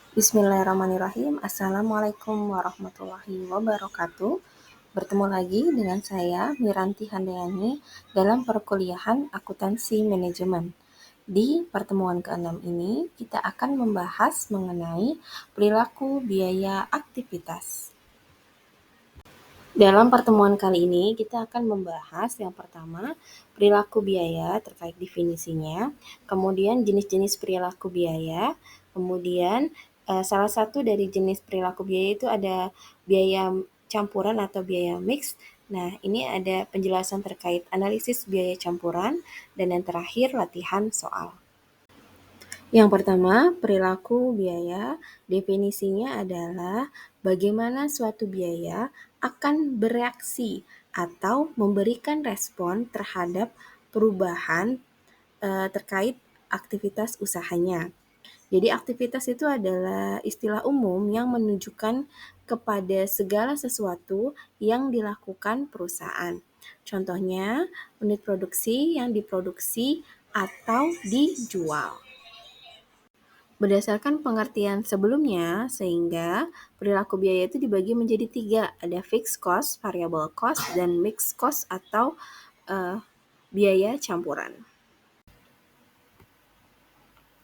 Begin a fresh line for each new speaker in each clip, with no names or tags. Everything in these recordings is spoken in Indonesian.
Bismillahirrahmanirrahim. Assalamualaikum warahmatullahi wabarakatuh. Bertemu lagi dengan saya, Miranti Handayani, dalam perkuliahan Akuntansi Manajemen. Di pertemuan ke-6 ini, kita akan membahas mengenai perilaku biaya aktivitas. Dalam pertemuan kali ini, kita akan membahas yang pertama, perilaku biaya terkait definisinya, kemudian jenis-jenis perilaku biaya, kemudian salah satu dari jenis perilaku biaya itu ada biaya campuran atau biaya mix. Nah, ini ada penjelasan terkait analisis biaya campuran, dan yang terakhir latihan soal. Yang pertama, perilaku biaya, definisinya adalah bagaimana suatu biaya akan bereaksi atau memberikan respon terhadap perubahan terkait aktivitas usahanya. Jadi aktivitas itu adalah istilah umum yang menunjukkan kepada segala sesuatu yang dilakukan perusahaan. Contohnya, unit produksi yang diproduksi atau dijual. Berdasarkan pengertian sebelumnya, sehingga perilaku biaya itu dibagi menjadi 3, ada fixed cost, variable cost, dan mixed cost atau biaya campuran.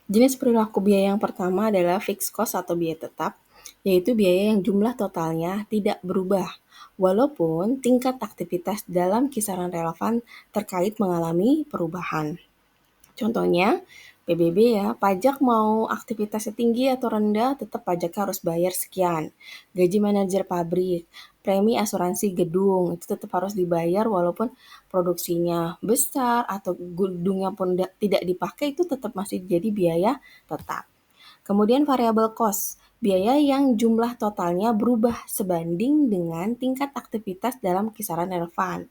Jenis perilaku biaya yang pertama adalah fixed cost atau biaya tetap, yaitu biaya yang jumlah totalnya tidak berubah, walaupun tingkat aktivitas dalam kisaran relevan terkait mengalami perubahan. Contohnya, PBB ya, pajak mau aktivitasnya tinggi atau rendah, tetap pajaknya harus bayar sekian. Gaji manajer pabrik, premi asuransi gedung, itu tetap harus dibayar walaupun produksinya besar atau gedungnya pun tidak dipakai, itu tetap masih jadi biaya tetap. Kemudian variable cost, biaya yang jumlah totalnya berubah sebanding dengan tingkat aktivitas dalam kisaran relevan.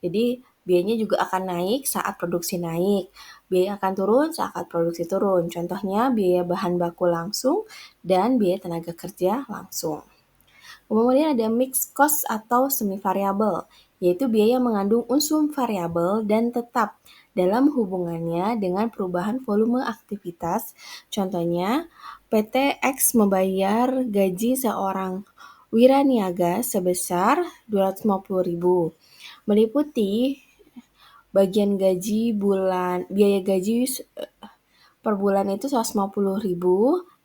Jadi biayanya juga akan naik saat produksi naik, biaya akan turun saat produksi turun. Contohnya biaya bahan baku langsung dan biaya tenaga kerja langsung. Kemudian ada mixed cost atau semi variabel, yaitu biaya mengandung unsur variabel dan tetap dalam hubungannya dengan perubahan volume aktivitas. Contohnya, PT X membayar gaji seorang wiraniaga sebesar 250.000, meliputi bagian gaji bulan, biaya gaji per bulan itu 150.000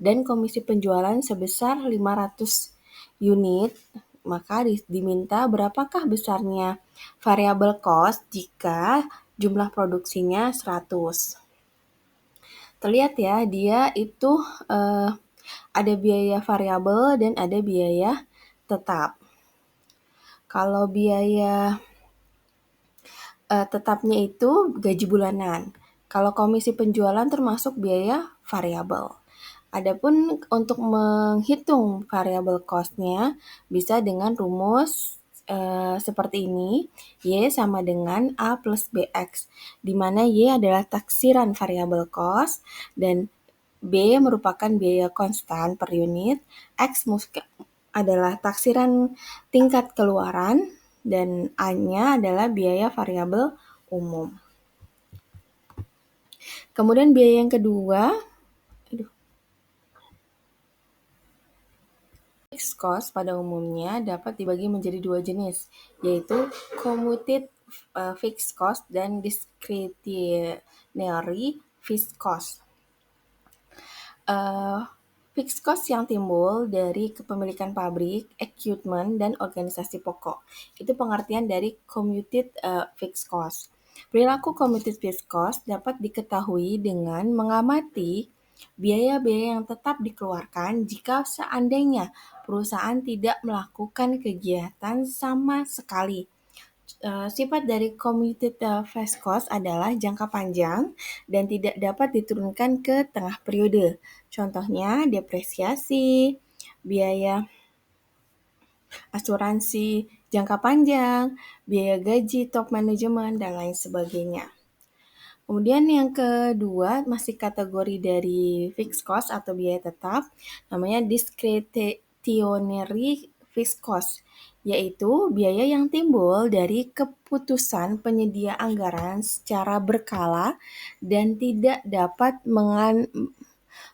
dan komisi penjualan sebesar 500 unit, maka diminta berapakah besarnya variable cost jika jumlah produksinya 100. Terlihat ya, dia itu ada biaya variabel dan ada biaya tetap. Kalau biaya tetapnya itu gaji bulanan. Kalau komisi penjualan termasuk biaya variabel. Adapun untuk menghitung variable cost-nya bisa dengan rumus seperti ini, Y sama dengan A plus BX, di mana Y adalah taksiran variable cost dan B merupakan biaya konstan per unit, X adalah taksiran tingkat keluaran, dan A-nya adalah biaya variabel umum. Kemudian biaya yang kedua, fixed cost pada umumnya dapat dibagi menjadi 2 jenis, yaitu commuted fixed cost dan discretionary fixed cost. Fixed cost yang timbul dari kepemilikan pabrik, equipment, dan organisasi pokok. Itu pengertian dari commuted fixed cost. Perilaku commuted fixed cost dapat diketahui dengan mengamati biaya-biaya yang tetap dikeluarkan jika seandainya perusahaan tidak melakukan kegiatan sama sekali. Sifat dari commuted fixed cost adalah jangka panjang dan tidak dapat diturunkan ke tengah periode. Contohnya depresiasi, biaya asuransi jangka panjang, biaya gaji top manajemen, dan lain sebagainya. Kemudian yang kedua masih kategori dari fixed cost atau biaya tetap, namanya discretionary fixed cost, yaitu biaya yang timbul dari keputusan penyedia anggaran secara berkala dan tidak dapat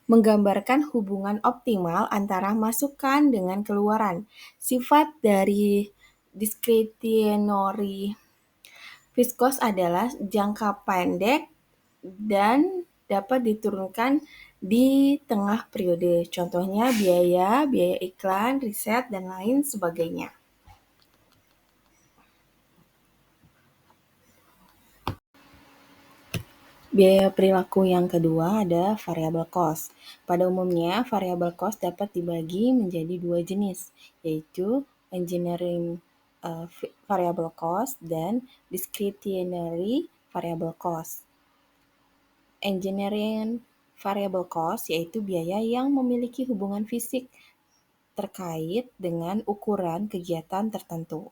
menggambarkan hubungan optimal antara masukan dengan keluaran. Sifat dari discretionary viscous adalah jangka pendek dan dapat diturunkan di tengah periode. Contohnya biaya iklan, riset, dan lain sebagainya. Biaya perilaku yang kedua ada variable cost. Pada umumnya, variable cost dapat dibagi menjadi dua jenis, yaitu engineering variable cost dan discretionary variable cost. Engineering variable cost yaitu biaya yang memiliki hubungan fisik terkait dengan ukuran kegiatan tertentu.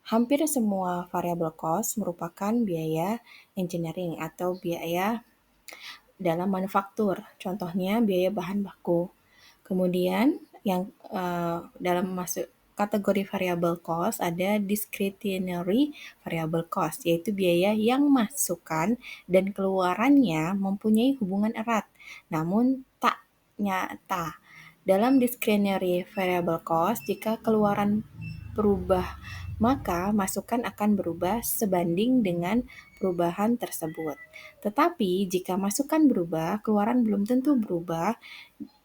Hampir semua variable cost merupakan biaya engineering atau biaya dalam manufaktur, contohnya biaya bahan baku. Kemudian yang dalam masuk kategori variable cost ada discretionary variable cost, yaitu biaya yang masukan dan keluarannya mempunyai hubungan erat, namun tak nyata. Dalam discretionary variable cost, jika keluaran berubah, maka masukan akan berubah sebanding dengan perubahan tersebut. Tetapi jika masukan berubah, keluaran belum tentu berubah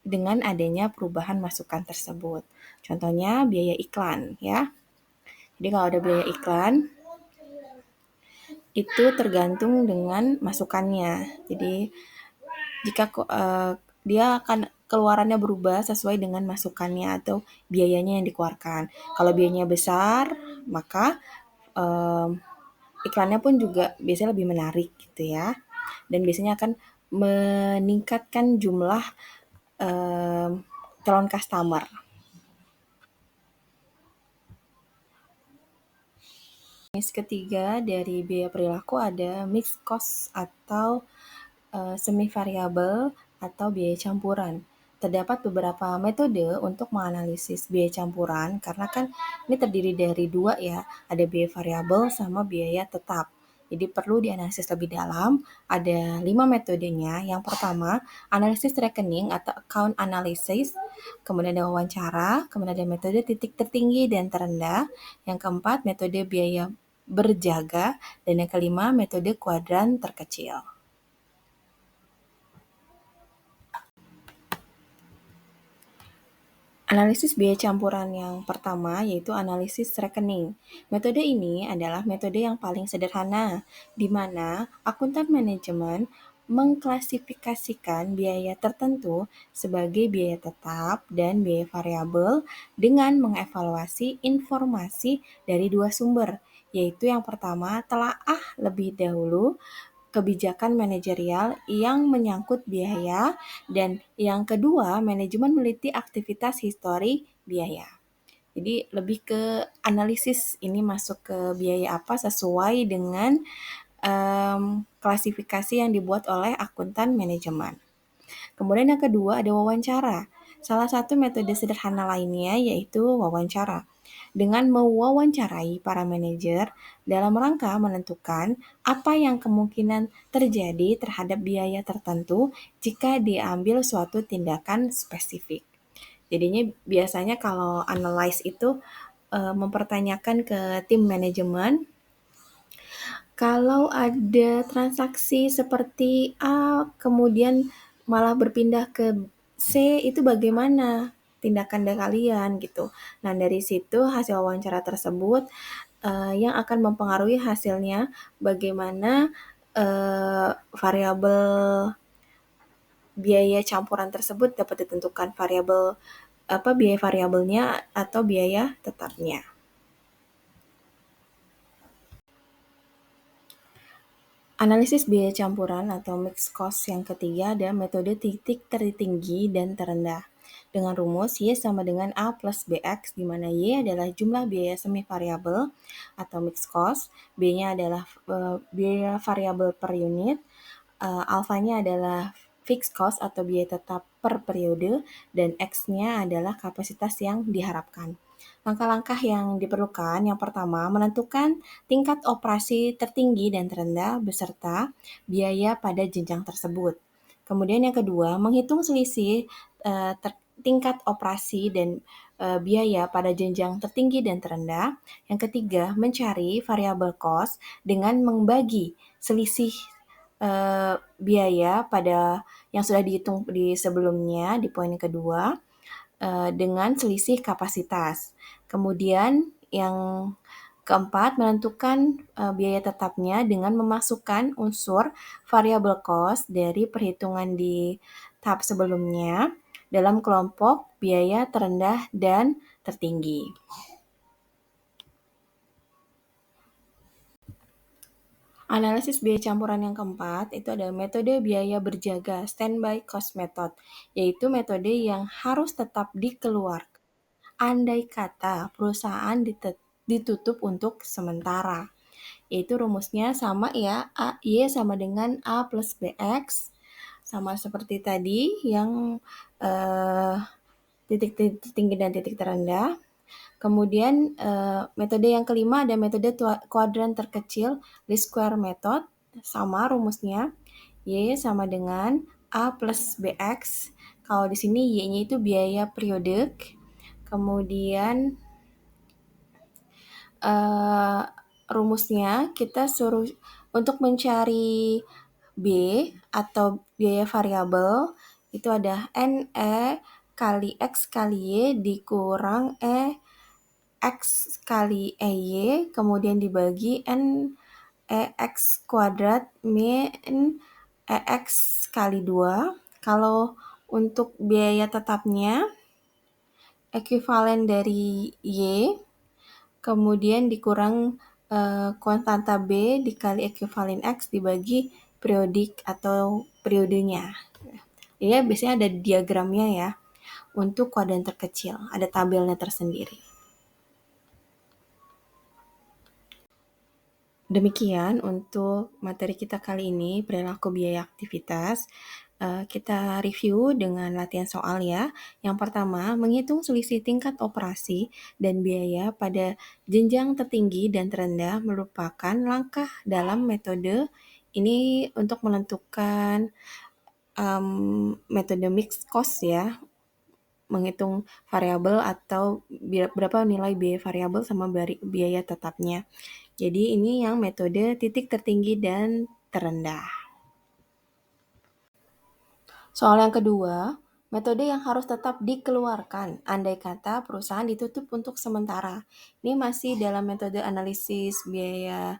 dengan adanya perubahan masukan tersebut. Contohnya biaya iklan ya. Jadi kalau ada biaya iklan itu tergantung dengan masukannya. Jadi jika dia akan keluarannya berubah sesuai dengan masukannya atau biayanya yang dikeluarkan. Kalau biayanya besar, maka iklannya pun juga biasanya lebih menarik gitu ya. Dan biasanya akan meningkatkan jumlah calon customer. Jenis ketiga dari biaya perilaku ada mixed cost atau semi variabel atau biaya campuran. Terdapat beberapa metode untuk menganalisis biaya campuran karena kan ini terdiri dari dua ya, ada biaya variabel sama biaya tetap. Jadi perlu dianalisis lebih dalam, ada 5 metodenya. Yang pertama, analisis rekening atau account analysis, kemudian ada wawancara, kemudian ada metode titik tertinggi dan terendah, yang keempat metode biaya berjaga, dan yang kelima metode kuadran terkecil. Analisis biaya campuran yang pertama yaitu analisis rekening. Metode ini adalah metode yang paling sederhana, di mana akuntan manajemen mengklasifikasikan biaya tertentu sebagai biaya tetap dan biaya variabel dengan mengevaluasi informasi dari dua sumber, yaitu yang pertama telaah lebih dahulu kebijakan manajerial yang menyangkut biaya, dan yang kedua, manajemen meneliti aktivitas histori biaya. Jadi lebih ke analisis ini masuk ke biaya apa sesuai dengan klasifikasi yang dibuat oleh akuntan manajemen. Kemudian yang kedua ada wawancara. Salah satu metode sederhana lainnya yaitu wawancara. Dengan mewawancarai para manajer dalam rangka menentukan apa yang kemungkinan terjadi terhadap biaya tertentu jika diambil suatu tindakan spesifik. Jadinya biasanya kalau analyze itu mempertanyakan ke tim manajemen, kalau ada transaksi seperti A kemudian malah berpindah ke C, itu bagaimana tindakan dari kalian gitu. Nah dari situ hasil wawancara tersebut yang akan mempengaruhi hasilnya bagaimana variabel biaya campuran tersebut dapat ditentukan biaya variabelnya atau biaya tetapnya. Analisis biaya campuran atau mixed cost yang ketiga ada metode titik tertinggi dan terendah. Dengan rumus Y sama dengan A plus BX, di mana Y adalah jumlah biaya semi variabel atau mixed cost, B-nya adalah biaya variabel per unit, alfanya adalah fixed cost atau biaya tetap per periode, dan X-nya adalah kapasitas yang diharapkan. Langkah-langkah yang diperlukan, yang pertama menentukan tingkat operasi tertinggi dan terendah beserta biaya pada jenjang tersebut. Kemudian yang kedua, menghitung selisih tingkat operasi dan biaya pada jenjang tertinggi dan terendah. Yang ketiga, mencari variabel cost dengan membagi selisih biaya pada yang sudah dihitung di sebelumnya di poin kedua dengan selisih kapasitas. Kemudian yang keempat, menentukan biaya tetapnya dengan memasukkan unsur variabel cost dari perhitungan di tahap sebelumnya dalam kelompok biaya terendah dan tertinggi. Analisis biaya campuran yang keempat itu ada metode biaya berjaga standby cost method, yaitu metode yang harus tetap dikeluarkan andai kata perusahaan ditutup untuk sementara. Yaitu rumusnya sama ya, Y sama dengan A plus BX, sama seperti tadi yang titik tinggi dan titik terendah. Kemudian metode yang kelima ada metode kuadran terkecil, least square method, sama rumusnya Y sama dengan A plus BX. Kalau di sini Y-nya itu biaya periodik. Kemudian rumusnya kita suruh untuk mencari B atau biaya variabel itu ada NE kali X kali Y dikurang X kali EY kemudian dibagi N EX kuadrat min EX kali 2. Kalau untuk biaya tetapnya ekuivalen dari Y kemudian dikurang konstanta B dikali ekuivalen X dibagi periodik atau periodenya. Ya, biasanya ada diagramnya ya. Untuk kuadran terkecil, ada tabelnya tersendiri. Demikian untuk materi kita kali ini, perilaku biaya aktivitas. Kita review dengan latihan soal ya. Yang pertama, menghitung selisih tingkat operasi dan biaya pada jenjang tertinggi dan terendah merupakan langkah dalam metode ini untuk menentukan metode mixed cost ya, menghitung variabel atau berapa nilai biaya variabel sama biaya tetapnya. Jadi ini yang metode titik tertinggi dan terendah. Soal yang kedua, metode yang harus tetap dikeluarkan andai kata perusahaan ditutup untuk sementara. Ini masih dalam metode analisis biaya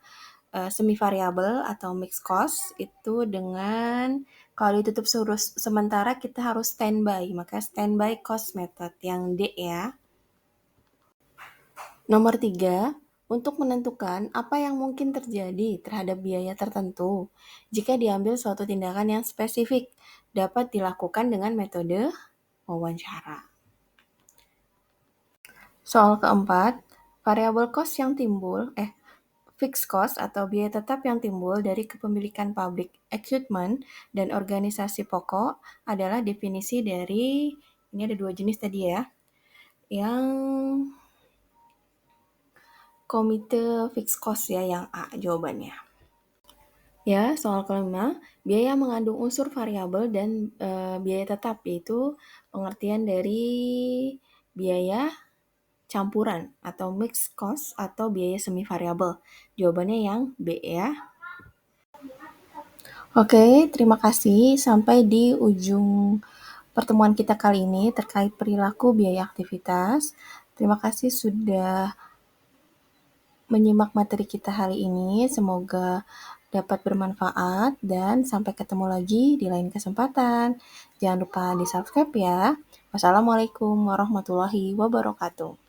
semi variabel atau mixed cost itu dengan kalau ditutup sementara kita harus standby, maka standby cost method yang D ya. Nomor 3, untuk menentukan apa yang mungkin terjadi terhadap biaya tertentu jika diambil suatu tindakan yang spesifik dapat dilakukan dengan metode wawancara. Soal keempat, variabel cost yang timbul, fixed cost atau biaya tetap yang timbul dari kepemilikan public equipment dan organisasi pokok adalah definisi dari, ini ada 2 jenis tadi ya, yang komite fixed cost ya, yang A jawabannya. Ya, soal kelima, biaya mengandung unsur variabel dan biaya tetap, yaitu pengertian dari biaya campuran atau mixed cost atau biaya semi variabel. Jawabannya yang B ya. Oke, terima kasih. Sampai di ujung pertemuan kita kali ini terkait perilaku biaya aktivitas. Terima kasih sudah menyimak materi kita hari ini. Semoga dapat bermanfaat dan sampai ketemu lagi di lain kesempatan. Jangan lupa di-subscribe ya. Wassalamualaikum warahmatullahi wabarakatuh.